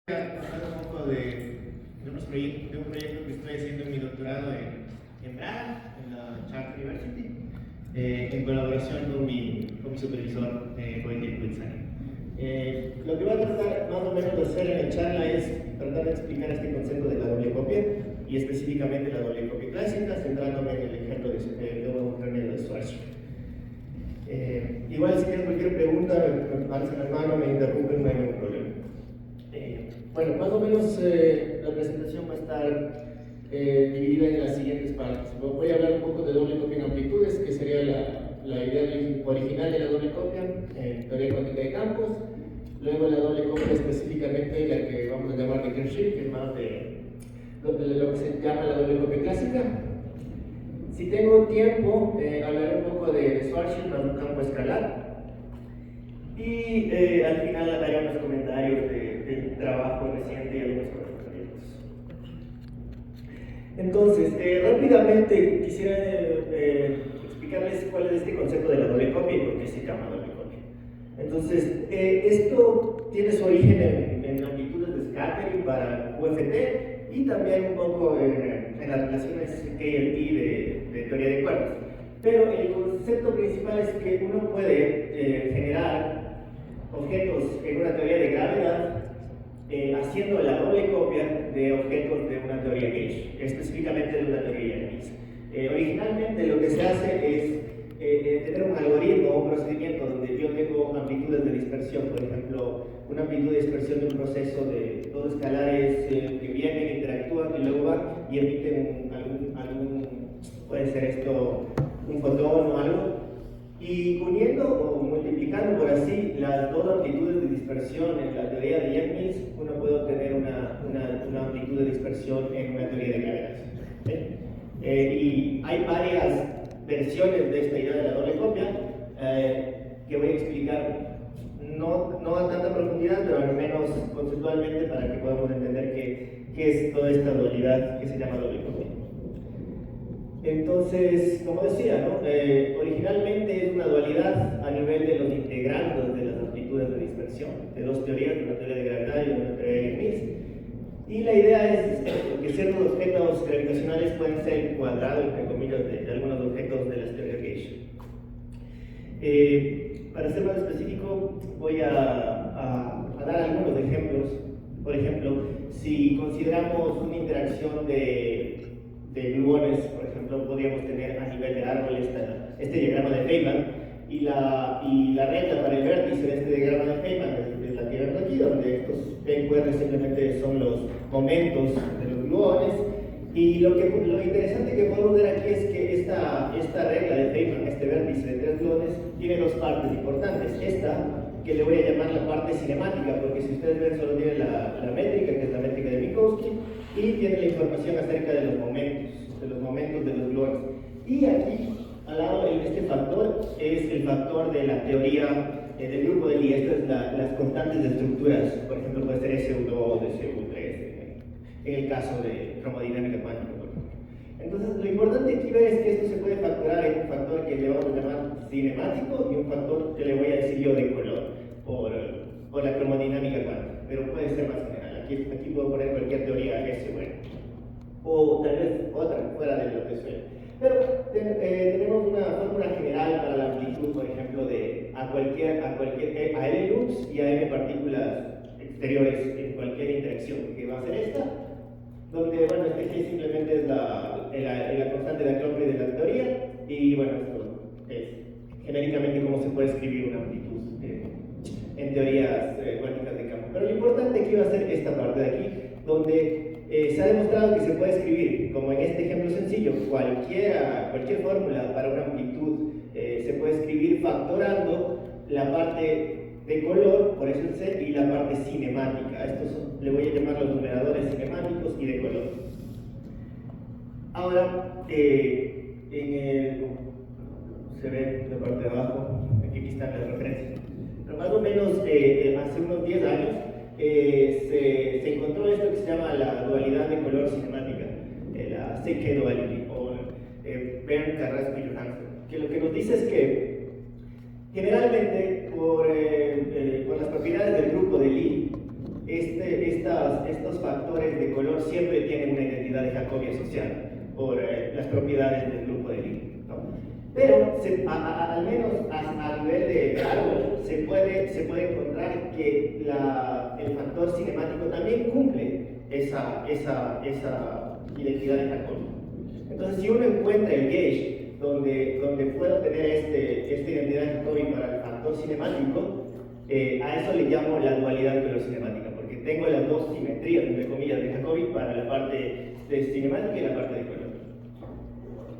Hablar un poco de un proyecto que estoy haciendo en mi doctorado en Braga, en la Charles University, en colaboración con mi supervisor, Wojciech Wilczek. Lo que voy a tratar más o menos de hacer en la charla es tratar de explicar este concepto de la doble copia y específicamente la doble copia clásica, centrándome en el ejemplo de un remedio de Schwarzschild. Igual si tienen cualquier pregunta, me alzan la mano, me interrumpen, no hay ningún problema. Bueno, más o menos la presentación va a estar dividida en las siguientes partes. Voy a hablar un poco de doble copia en amplitudes, que sería la idea original de la doble copia en teoría cuántica de campos. Luego la doble copia específicamente la que vamos a llamar de Kershit, que es más de lo que se llama la doble copia clásica. Si tengo tiempo, hablaré un poco de Schwarzschild más un campo escalar. Y al final haré unos comentarios del trabajo reciente y algunos conocimientos. Entonces, rápidamente quisiera explicarles cuál es este concepto de la doble copia y por qué se llama doble copia. Entonces, esto tiene su origen en amplitudes de scattering para UFT y también un poco en las relaciones KLT de teoría de cuerdas. Pero el concepto principal es que uno puede generar objetos en una teoría de gravedad haciendo la doble copia de objetos de una teoría gauge, específicamente de una teoría Yannis. Originalmente lo que se hace es tener un algoritmo o un procedimiento donde yo tengo amplitudes de dispersión, por ejemplo, una amplitud de dispersión de un proceso de dos escalares que vienen, interactúan y luego van y emiten puede ser esto, un fotón o algo. Y uniendo o multiplicando por así las dos amplitudes de dispersión en la teoría de Yannis, uno puede obtener una amplitud de dispersión en una teoría de gravedad. Y hay varias versiones de esta idea de la doble copia que voy a explicar, no a tanta profundidad, pero al menos conceptualmente para que podamos entender qué es toda esta dualidad que se llama doble copia. Entonces, como decía, originalmente es una dualidad a nivel de los integrandos de las amplitudes de dispersión, de dos teorías, de una teoría de gravedad y una teoría de Yannis. Y la idea es que ciertos objetos gravitacionales pueden ser cuadrados, entre comillas, de algunos objetos de las teorías gauge. Para ser más específico, voy a dar algunos ejemplos. Por ejemplo, si consideramos una interacción de gluones, por ejemplo, podríamos tener a nivel de árbol este diagrama de Feynman y la recta para el vértice de este diagrama de Feynman es la que vemos aquí, donde estos PQR simplemente son los momentos de los gluones. Y lo interesante que podemos ver aquí es que esta regla de Feynman, este vértice de tres gluones, tiene dos partes importantes. Esta, que le voy a llamar la parte cinemática, porque si ustedes ven solo tiene la métrica, que es la métrica de Minkowski, y tiene la información acerca de los momentos de los gluones. Y aquí, al lado de este factor, es el factor de la teoría del grupo de Lie. Estas son las constantes de estructuras, por ejemplo, puede ser SU2 o SU3, en el caso de cromodinámica cuántica. Entonces, lo importante aquí ver es que esto se puede factorar en un factor que le vamos a llamar cinemático y un factor que le voy a decir yo de color, por la cromodinámica cuántica, pero puede ser más general. Aquí puedo poner cualquier teoría S, bueno, o tal vez otra, fuera de lo que suele. Pero tenemos una fórmula general para la amplitud, por ejemplo, a L lux y a M partículas exteriores en cualquier interacción, que va a ser esta, donde, bueno, este G simplemente es la constante de Aclopre de la teoría, y bueno, esto es genéricamente cómo se puede escribir una amplitud en teorías cuánticas de campo. Pero lo importante aquí va a ser esta parte de aquí, donde se ha demostrado que se puede escribir, como en este ejemplo sencillo, cualquier fórmula para una amplitud se puede escribir factorando la parte de color, por eso el C, y la parte cinemática. Estos le voy a llamar los numeradores cinemáticos y de color. Ahora, se ve la parte de abajo, aquí están las referencias. Pero más o menos hace unos 10 años se encontró esto que se llama la dualidad de color cinemática, la CK duality, o Bernd, Carrasco y Johansen, que lo que nos dice es que generalmente por las propiedades del grupo de Lie, esta estos factores de color siempre tienen una identidad de Jacobi asociada por las propiedades del grupo de Lie, ¿no? Pero al menos a nivel de árbol se puede encontrar que el factor cinemático también cumple esa identidad de Jacobi. Entonces, si uno encuentra el gauge donde puedo tener esta identidad de Jacobi para el factor cinemático, a eso le llamo la dualidad color cinemática, porque tengo las dos simetrías, entre comillas, de Jacobi para la parte de cinemática y la parte de color.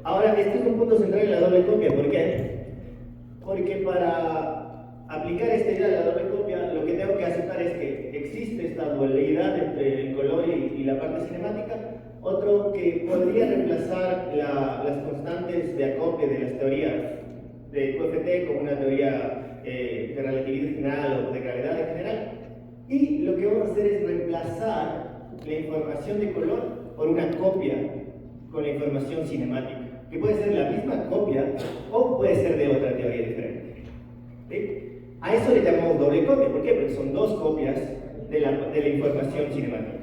Ahora, este es un punto central en la doble copia. ¿Por qué? Porque para aplicar esta idea de la doble copia, lo que tengo que aceptar es que existe esta dualidad entre el color y la parte cinemática. Otro que podría reemplazar las constantes de acopio de las teorías de QFT como una teoría de relatividad general o de gravedad en general. Y lo que vamos a hacer es reemplazar la información de color por una copia con la información cinemática, que puede ser la misma copia o puede ser de otra teoría diferente. ¿Sí? A eso le llamamos doble copia. ¿Por qué? Porque son dos copias de la información cinemática.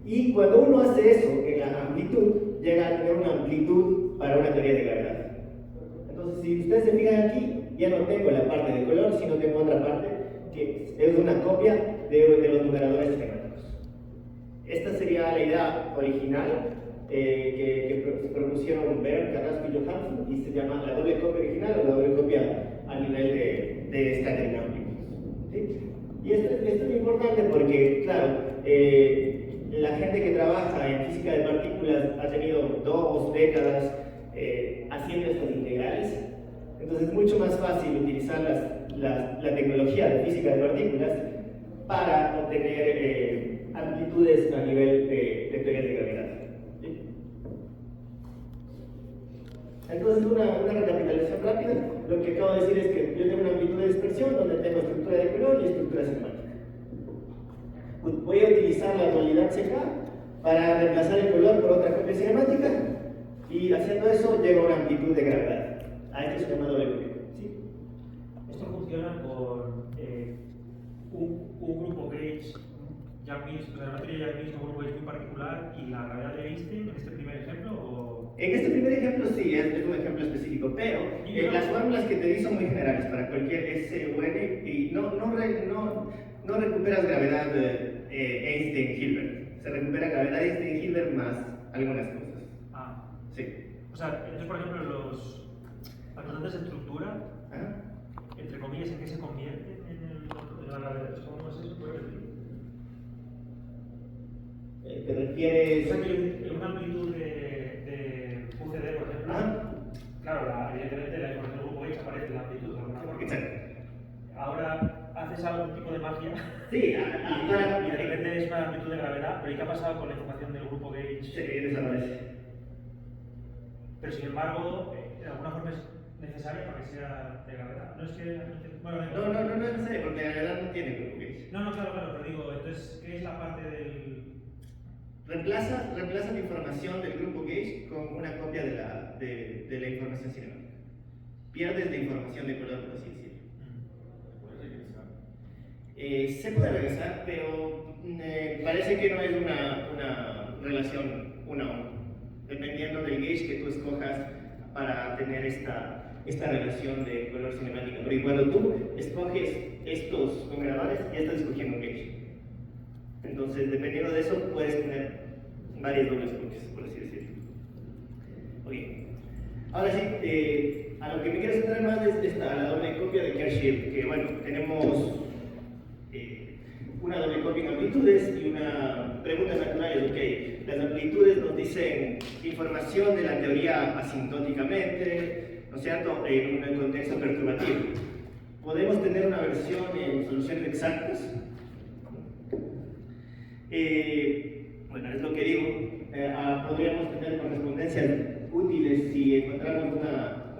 Y cuando uno hace eso en la amplitud, llega a tener una amplitud para una teoría de gravedad. Entonces, si ustedes se fijan aquí, ya no tengo la parte de color, sino tengo otra parte que es una copia de los numeradores cinemáticos. Esta sería la idea original que propusieron Baird, Carrasco y Johansson, y se llama la doble copia original o la doble copia a nivel de scattering amplitudes. ¿Sí? Y esto es importante porque, claro, la gente que trabaja en física de partículas ha tenido 2 décadas haciendo estas integrales, entonces es mucho más fácil utilizar la tecnología de física de partículas para obtener amplitudes a nivel de teorías de gravedad. ¿Sí? Entonces, una recapitulación rápida, lo que acabo de decir es que yo tengo una amplitud de dispersión donde tengo estructura de color y estructura cinemática. Voy a utilizar la dualidad CK para reemplazar el color por otra copia cinemática y haciendo eso llego a una amplitud de gravedad. A esto se llama doble copia. ¿Sí? Esto funciona con un grupo gauge Yang-Mills, la materia Yang-Mills es un grupo gauge muy particular y la gravedad de Einstein en este primer ejemplo. ¿O? En este primer ejemplo sí, es un ejemplo específico, pero las fórmulas que te di son muy generales para cualquier SUN y no recuperas gravedad Einstein-Hilbert. Se recupera gravedad Einstein-Hilbert más algunas cosas. Ah. Sí. O sea, entonces, por ejemplo, las constantes de estructura, entre comillas, ¿en qué se convierten en la gravedad? ¿Cómo es eso? ¿Puedes decir? ¿Te refieres? O sea, que una amplitud de UCD, por ejemplo, claro, evidentemente la información del grupo H aparece en la amplitud de alguna forma. Exacto. Ahora haces algún tipo de magia Sí, y de repente es una amplitud de gravedad, pero ¿y qué ha pasado con la información del grupo gauge? Se desaparece. Pero sin embargo, de alguna forma es necesaria para que sea de gravedad. No es que. Bueno, no es necesario, porque la gravedad no tiene grupo gauge. No, claro, pero digo, entonces, ¿qué es la parte del. Reemplaza la información del grupo gauge con una copia de la información cinemática. Pierdes la información de color, por así decirlo. Se puede regresar, pero parece que no es una relación 1 a 1, dependiendo del gauge que tú escojas para tener esta relación de color cinemática. Porque cuando tú escoges estos numeradores, ya estás escogiendo un gauge. Entonces, dependiendo de eso, puedes tener varias dobles copias, por así decirlo. Oye, ahora sí, a lo que me quiero centrar más es la doble copia de Kerr-Shield, que bueno, tenemos una doble copia en amplitudes y una pregunta natural es, ok, las amplitudes nos dicen información de la teoría asintóticamente, ¿no es cierto?, en un contexto perturbativo. ¿Podemos tener una versión en soluciones exactas? Bueno, es lo que digo, podríamos tener correspondencias útiles si encontramos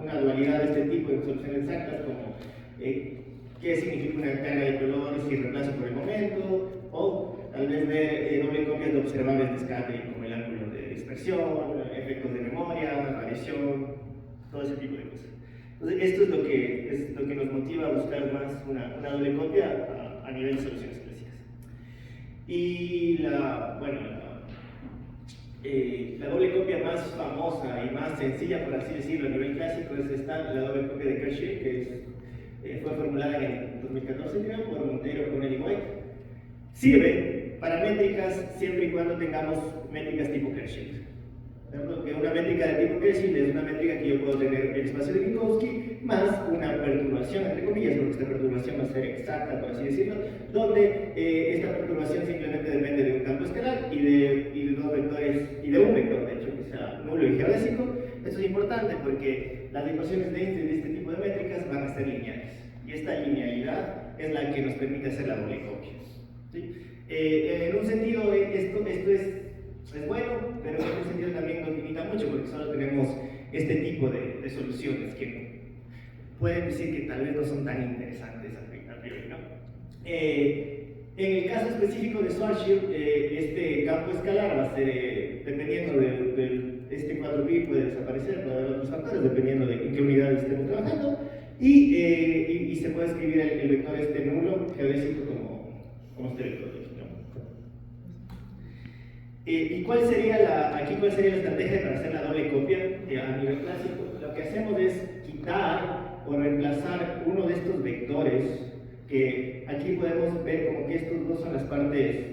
una dualidad de este tipo en soluciones exactas, como qué significa una carga de color si reemplazo por el momento, o tal vez ver doble copias de observables de scattering como el ángulo de dispersión, efectos de memoria, radiación, todo ese tipo de cosas. Entonces, esto es lo que nos motiva a buscar más una doble copia a nivel de soluciones clásicas. Y la doble copia más famosa y más sencilla, por así decirlo, a nivel clásico, es la doble copia de Kershit, que fue formulada en 2014 creo, por Monteiro, Connell y White. Sirve para métricas siempre y cuando tengamos métricas tipo Kershit. Que una métrica de tipo Kershit es una métrica que yo puedo tener el espacio de Minkowski más una perturbación, entre comillas, porque esta perturbación va a ser exacta, por así decirlo, donde esta perturbación simplemente depende de un campo escalar y de dos vectores, y de un vector, de hecho, que sea nulo y geodésico. Esto es importante porque las ecuaciones de este tipo de métricas van a ser lineales, y esta linealidad es la que nos permite hacer la doble copia. ¿Sí? En un sentido, esto es bueno, pero en un sentido también nos limita mucho porque solo tenemos este tipo de soluciones que pueden decir que tal vez no son tan interesantes a priori, ¿no? En el caso específico de Schwarzschild, este campo escalar va a ser, dependiendo de este 4pi, puede desaparecer, puede haber otros factores, dependiendo de en qué unidades estemos trabajando, y se puede escribir el vector este nulo geodésico como este vector. ¿Y cuál sería la estrategia para hacer la doble copia a nivel clásico? Lo que hacemos es quitar o reemplazar uno de estos vectores, que aquí podemos ver como que estos dos son las partes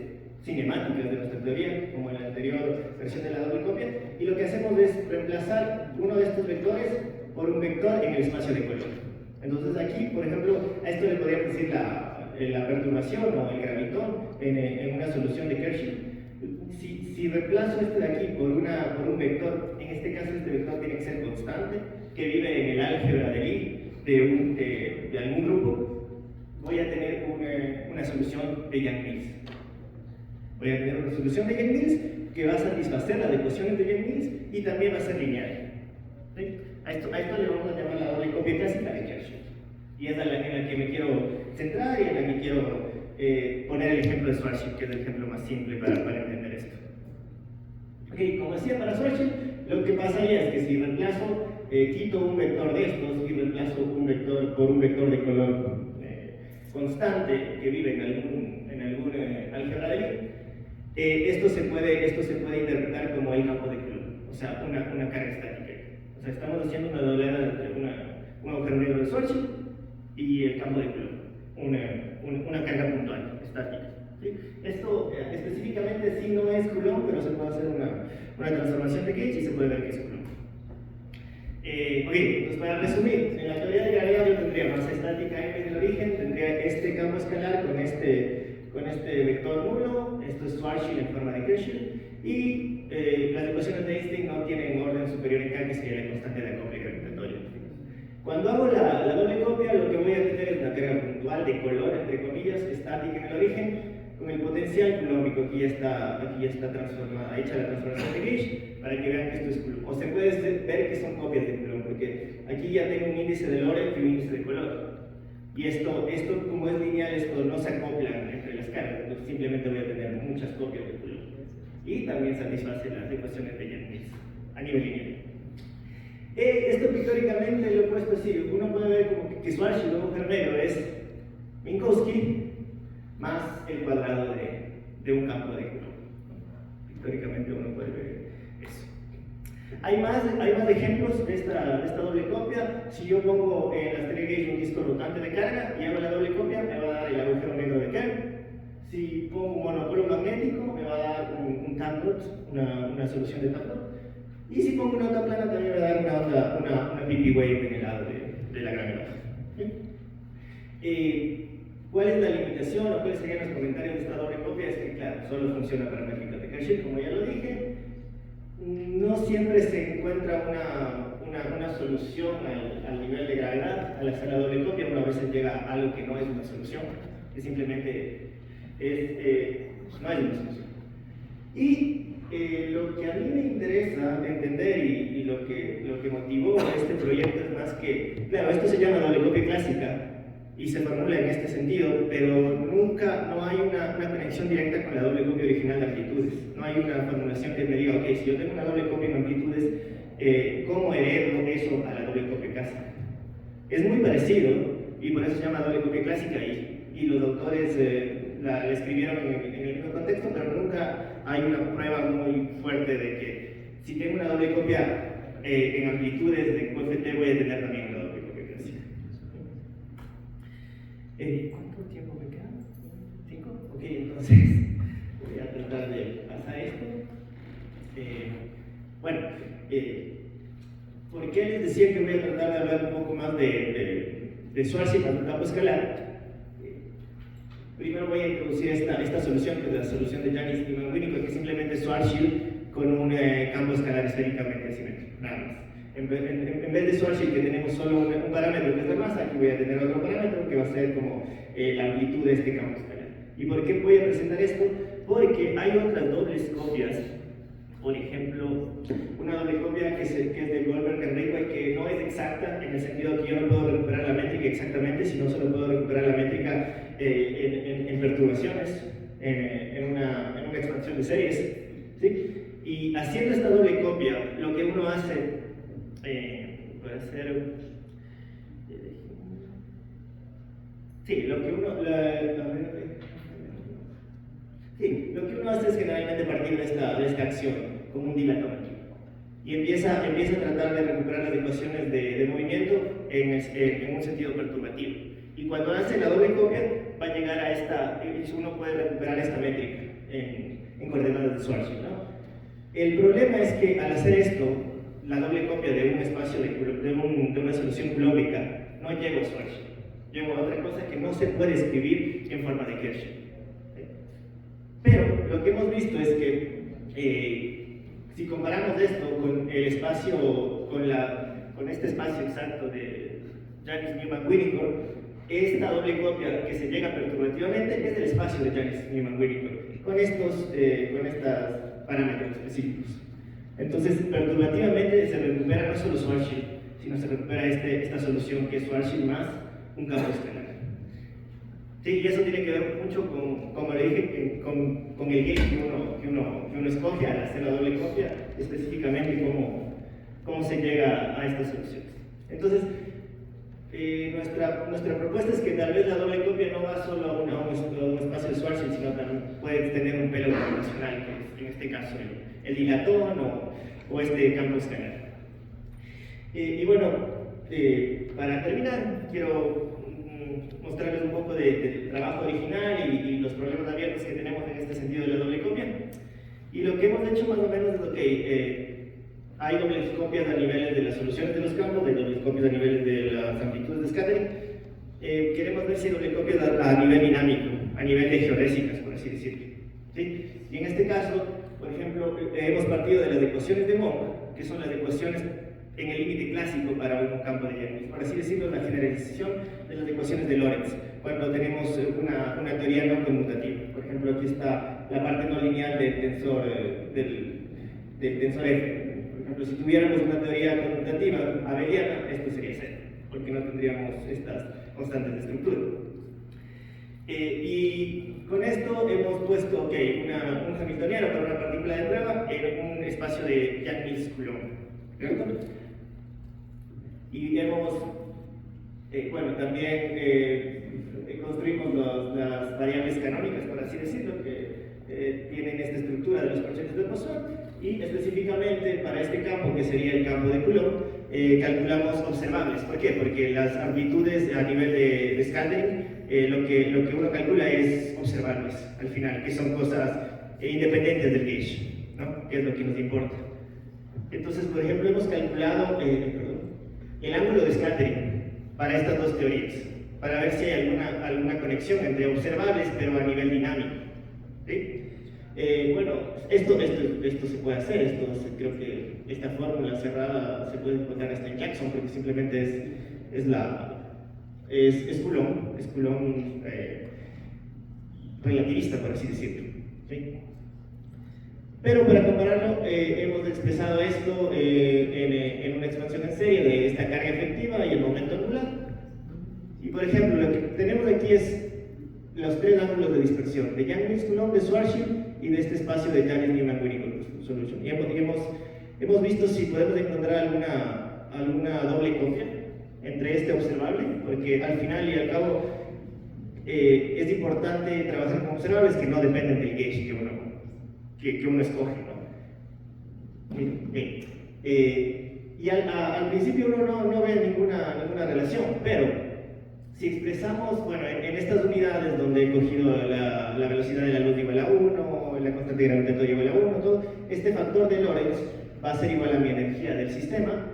cinemáticas de nuestra teoría, como en la anterior versión de la doble copia, y lo que hacemos es reemplazar uno de estos vectores por un vector en el espacio de color. Entonces aquí, por ejemplo, a esto le podríamos decir la perturbación o el gravitón en una solución de Kershit. Si reemplazo este de aquí por un vector, en este caso este vector tiene que ser constante, que vive en el álgebra de Lie de algún grupo, voy a tener una solución de Yang-Mills. Voy a tener una solución de Yang-Mills que va a satisfacer las ecuaciones de Yang-Mills y también va a ser lineal. ¿Sí? A esto le vamos a llamar la doble copia clásica de Kershit. Y es en la que me quiero centrar y en la que quiero poner el ejemplo de Schwarzschild, que es el ejemplo más simple para entender esto. Ok, como decía para Schwarzschild, lo que pasaría es que si reemplazo, quito un vector de estos y reemplazo un vector por un vector de color constante que vive en algún álgebra de Lie, esto se puede interpretar como el campo de Coulomb, o sea, una carga estática. O sea, estamos haciendo una dobleada entre un agujero negro de Schwarzschild y el campo de Coulomb, una carga puntual, estática. ¿Sí? Esto específicamente sí no es Coulomb, pero se puede hacer una transformación de Gauge y se puede ver que es Coulomb. Entonces para resumir, en la teoría de gravedad yo tendría masa estática M en el origen, tendría este campo escalar con este vector nulo, esto es Schwarzschild en forma de Kershit, y las ecuaciones de Einstein no tienen orden superior en K, que sería la constante de acople gravitatorio. Cuando hago la doble copia, lo que voy a tener es una carga puntual de color, entre comillas, estática en el origen, con el potencial coulombico. Aquí ya está transformada, hecha la transformación de Gauge, para que vean que esto es Coulomb. O se puede ver que son copias de Coulomb, porque aquí ya tengo un índice de Lorentz y un índice de color. Y esto como es lineal, esto no se acoplan entre las cargas, entonces simplemente voy a tener muchas copias de Coulomb. Y también satisface las ecuaciones de Yang-Mills a nivel lineal. Esto pictóricamente lo he puesto así. Uno puede ver como que Schwarzschild o agujero negro es Minkowski más el cuadrado de un campo de Coulomb. Pictóricamente uno puede ver eso. Hay más ejemplos de esta doble copia. Si yo pongo en las teoría Gauge un disco rotante de carga y hago la doble copia, me va a dar el agujero negro de Kern. Si pongo un monopolo magnético, me va a dar un taproot, una solución de taproot. Y si pongo una onda plana, también me va a dar una PP wave en el lado de la gravedad. ¿Cuál es la limitación o cuáles serían los comentarios de esta doble copia? Es que, claro, solo funciona para métricas de Kershit, como ya lo dije. No siempre se encuentra una solución al nivel de gravedad. Al hacer la doble copia, uno a veces llega a algo que no es una solución, que simplemente no hay una solución. Y lo que a mí me interesa entender y lo que motivó este proyecto es más que, claro, esto se llama doble copia clásica y se formula en este sentido, pero no hay una conexión directa con la doble copia original de amplitudes. No hay una formulación que me diga, ok, si yo tengo una doble copia en amplitudes, ¿cómo heredo eso a la doble copia clásica? Es muy parecido y por eso se llama doble copia clásica y los autores la escribieron en el mismo contexto, pero nunca hay una prueba muy fuerte de que si tengo una doble copia en amplitudes de QFT voy a tener también una doble copia clásica. ¿Cuánto tiempo me queda? ¿5? Ok, entonces voy a tratar de pasar esto. Bueno, ¿por qué les decía que voy a tratar de hablar un poco más de Schwarzschild para un campo escalar? Primero voy a introducir esta solución, que es la solución de Janis-Newman-Winnicott, que es simplemente Schwarzschild con un campo escalar esféricamente simétrico, nada más. En vez de Schwarzschild, que tenemos solo un parámetro que es la masa, aquí voy a tener otro parámetro que va a ser como la amplitud de este campo escalar. ¿Y por qué voy a presentar esto? Porque hay otras dobles copias. Por ejemplo, una doble copia que es de Goldberg-Enrique, que no es exacta en el sentido que yo no puedo recuperar la métrica exactamente, sino solo puedo recuperar la métrica en perturbaciones, en una expansión de series. ¿Sí? Y haciendo esta doble copia, lo que uno hace puede ser. Sí, lo que uno hace es generalmente partir de esta acción como un dilatómetro y empieza a tratar de recuperar las ecuaciones de movimiento en un sentido perturbativo. Y cuando hace la doble copia, va a llegar a esta, uno puede recuperar esta métrica en coordenadas de Schwarzschild, ¿no? El problema es que al hacer esto, la doble copia de un espacio de una solución culombica, no llego a Schwarzschild. Llego a otra cosa que no se puede escribir en forma de Kershey. Pero lo que hemos visto es que si comparamos esto con el espacio, con este espacio exacto de Janis-Newman-Winnicott, esta doble copia que se llega perturbativamente es del espacio de Janis-Newman-Winnicott, con estos parámetros específicos. Entonces, perturbativamente se recupera no solo Schwarzschild, sino se recupera esta solución que es Schwarzschild más un campo escalar. Sí, y eso tiene que ver mucho con, como le dije, con el gate que uno escoge al hacer la doble copia, específicamente cómo se llega a estas soluciones. Entonces, nuestra propuesta es que tal vez la doble copia no va solo a un espacio de Schwarzschild, sino también puede tener un pelo computacional, que es en este caso el dilatón o este campo escalar. Y bueno, para terminar, quiero mostrarles un poco del trabajo original y los problemas abiertos que tenemos en este sentido de la doble copia. Y lo que hemos hecho más o menos es hay dobles copias a niveles de las soluciones de los campos, hay dobles copias a niveles de las amplitudes de scattering. Queremos ver si hay doble copias a nivel dinámico, a nivel de geodésicas, por así decirlo. ¿Sí? Y en este caso, por ejemplo, hemos partido de las ecuaciones de Monk, que son las ecuaciones en el límite clásico para un campo de Jagnes, por así decirlo, la generalización de las ecuaciones de Lorentz, cuando tenemos una teoría no conmutativa. Por ejemplo, aquí está la parte no lineal del tensor F. Por ejemplo, si tuviéramos una teoría conmutativa abeliana, esto sería cero, porque no tendríamos estas constantes de estructura. Y con esto hemos puesto un hamiltoniano para una partícula de prueba en un espacio de Jagnes-Coulomb, ¿cierto? Y hemos, también construimos las variables canónicas, por así decirlo, que tienen esta estructura de los coeficientes de Poisson, y específicamente para este campo, que sería el campo de Coulomb, calculamos observables. ¿Por qué? Porque las amplitudes a nivel de scattering, lo que uno calcula es observables al final, que son cosas independientes del gauge, ¿no? Que es lo que nos importa. Entonces, por ejemplo, hemos calculado el ángulo de scattering para estas dos teorías, para ver si hay alguna conexión entre observables pero a nivel dinámico. ¿Sí? Esto se puede hacer, creo que esta fórmula cerrada se puede encontrar hasta en Jackson, porque simplemente es Coulomb relativista, por así decirlo. ¿Sí? Pero para compararlo, hemos expresado esto en una expansión en serie de esta carga efectiva y el momento angular. Y por ejemplo, lo que tenemos aquí es los tres ángulos de dispersión, de Jagnes-Coulomb, de Schwarzschild y de este espacio de Janis-Newman-Winnicott solution. Y hemos visto si podemos encontrar alguna doble copia entre este observable, porque al final y al cabo es importante trabajar con observables que no dependen del gauge que uno escoge, ¿no? Bien. Y al principio uno no ve ninguna relación, pero si expresamos, bueno, en estas unidades donde he cogido la velocidad de la luz igual a 1, la constante gravitatoria igual a 1, todo, este factor de Lorentz va a ser igual a mi energía del sistema,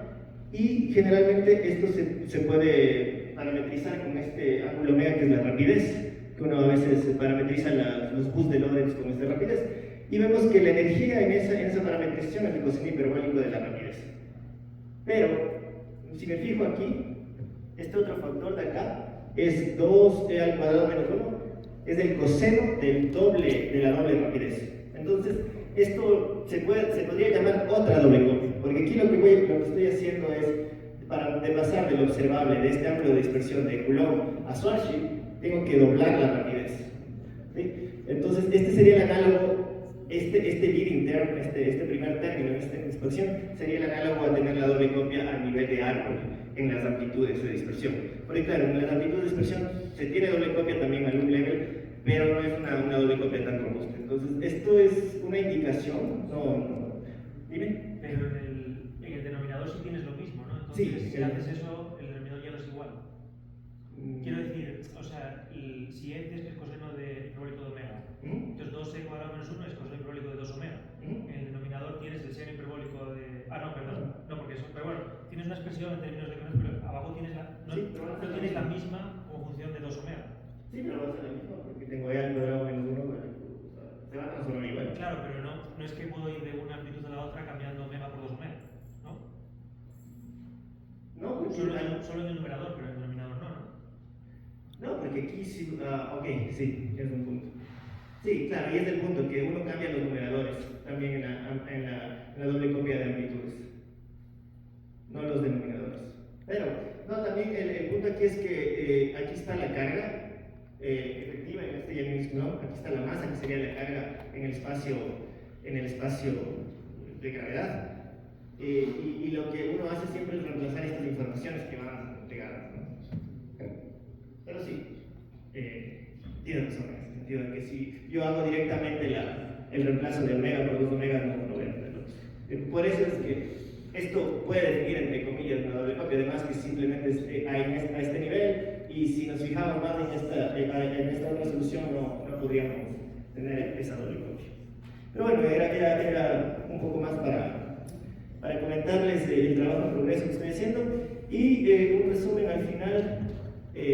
y generalmente esto se puede parametrizar con este ángulo omega, que es la rapidez, que uno a veces parametriza los bus de Lorentz con esta rapidez, y vemos que la energía en esa parametrización es el coseno hiperbólico de la rapidez. Pero, si me fijo aquí, este otro factor de acá es 2e al cuadrado menos 1, es el coseno de la doble rapidez. Entonces, esto se podría llamar otra doble copia, porque aquí lo que estoy haciendo es, de pasar del observable, de este ángulo de dispersión de Coulomb a Schwarzschild, tengo que doblar la rapidez. ¿Sí? Entonces, este sería el análogo. Este leading term, este primer término en esta expresión, sería el análogo a tener la doble copia a nivel de árbol en las amplitudes de dispersión. Porque claro, en las amplitudes de dispersión se tiene doble copia también al loop level, pero no es una doble copia tan robusta. Entonces, esto es una indicación, dime. Pero en el denominador sí tienes lo mismo, ¿no? Entonces, Sí, si haces eso, el denominador ya no es igual. Quiero decir, o sea, si es el coseno de hiperbólico de omega, entonces 2e cuadrado menos 1 es coseno hiperbólico de 2 omega. En el denominador tienes el seno hiperbólico de... Ah, no, perdón, no, porque eso... Pero bueno, tienes una expresión en términos de conos, pero abajo tienes no tienes la misma como función de 2 omega. Sí, pero va a ser la misma, porque tengo e al cuadrado menos 1, se van a transformar igual. Claro, pero no es que puedo ir de una amplitud a la otra cambiando omega por 2 omega, ¿no? No, porque solo en el numerador, pero en el denominador no, ¿no? No, porque aquí sí, ok, sí, es un punto. Sí, claro, y es el punto, que uno cambia los numeradores también en la doble copia de amplitudes, no los denominadores. Pero, no, también el punto aquí es que aquí está la carga efectiva en este Young's Law, aquí está la masa, que sería la carga en el espacio de gravedad. Y lo que uno hace siempre es reemplazar estas informaciones que van pegadas, ¿no? Pero sí, tiene razón en el sentido de que si yo hago directamente el reemplazo de omega por 2 omega, no voy a hacerlo. Por eso es que esto puede definir, entre comillas, una doble copia, además que simplemente a este nivel, y si nos fijamos más en esta otra solución, no podríamos tener esa doble copia. Pero bueno, era un poco más para comentarles el trabajo en progreso que estoy haciendo, y un resumen al final.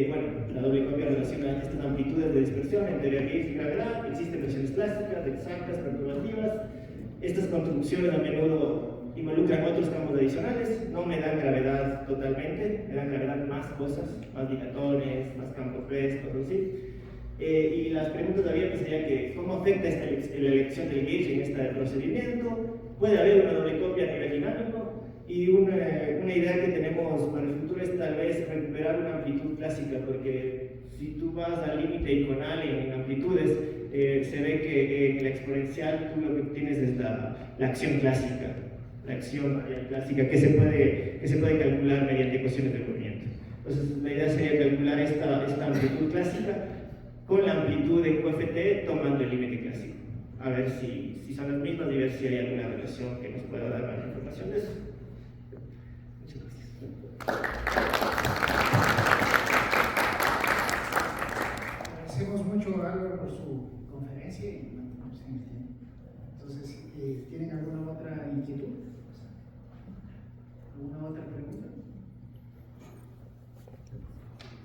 Bueno, la doble copia relaciona estas amplitudes de dispersión entre gauge y gravedad. Existen presiones plásticas, exactas, perturbativas. Estas construcciones a menudo involucran otros campos adicionales, no me dan gravedad totalmente, me dan gravedad más cosas, más dilatones, más campos frescos, cosas así. Y las preguntas abiertas serían que ¿cómo afecta la elección del gauge en este procedimiento? ¿Puede haber una doble copia a nivel dinámico? Y una idea que tenemos para el futuro es tal vez recuperar una amplitud clásica, porque si tú vas al límite iconal en amplitudes, se ve que en la exponencial tú lo que tienes es la acción clásica, la acción clásica que se puede calcular mediante ecuaciones de movimiento. Entonces la idea sería calcular esta amplitud clásica con la amplitud en QFT tomando el límite clásico, a ver si son las mismas y ver si hay alguna relación que nos pueda dar más información de eso. Agradecemos mucho a Álvaro por su conferencia y mantenemos en el tiempo. Entonces, ¿tienen alguna otra inquietud? ¿Alguna otra pregunta?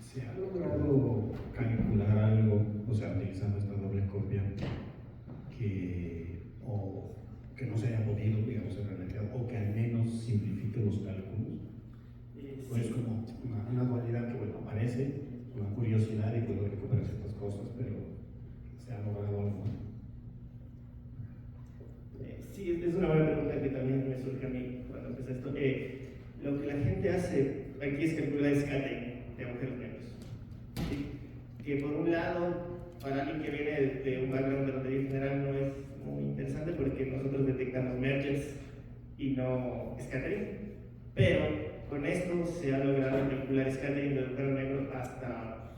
¿Se ha logrado calcular algo, o sea, utilizando esta doble copia, que no se haya podido, digamos, en realidad, o que al menos simplifique los cálculos? Pues como una dualidad que, bueno, aparece, una curiosidad y puedo recuperar ciertas cosas, pero ¿se ha logrado algo? Sí, es una buena pregunta que también me surge a mí cuando empecé esto. Lo que la gente hace aquí es calcular scattering de agujeros negros. ¿Sí? Que por un lado, para alguien que viene de un background de lotería general, no es muy interesante porque nosotros detectamos mergers y no scattering, pero con esto se ha logrado calcular scattering de agujero negro hasta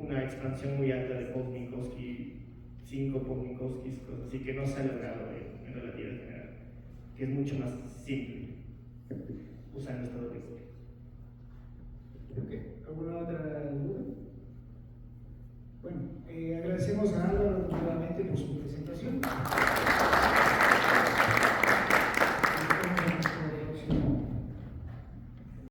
una expansión muy alta de post-Minkowski, 5 post-Minkowskis, cosas así que no se ha logrado en relatividad general, que es mucho más simple.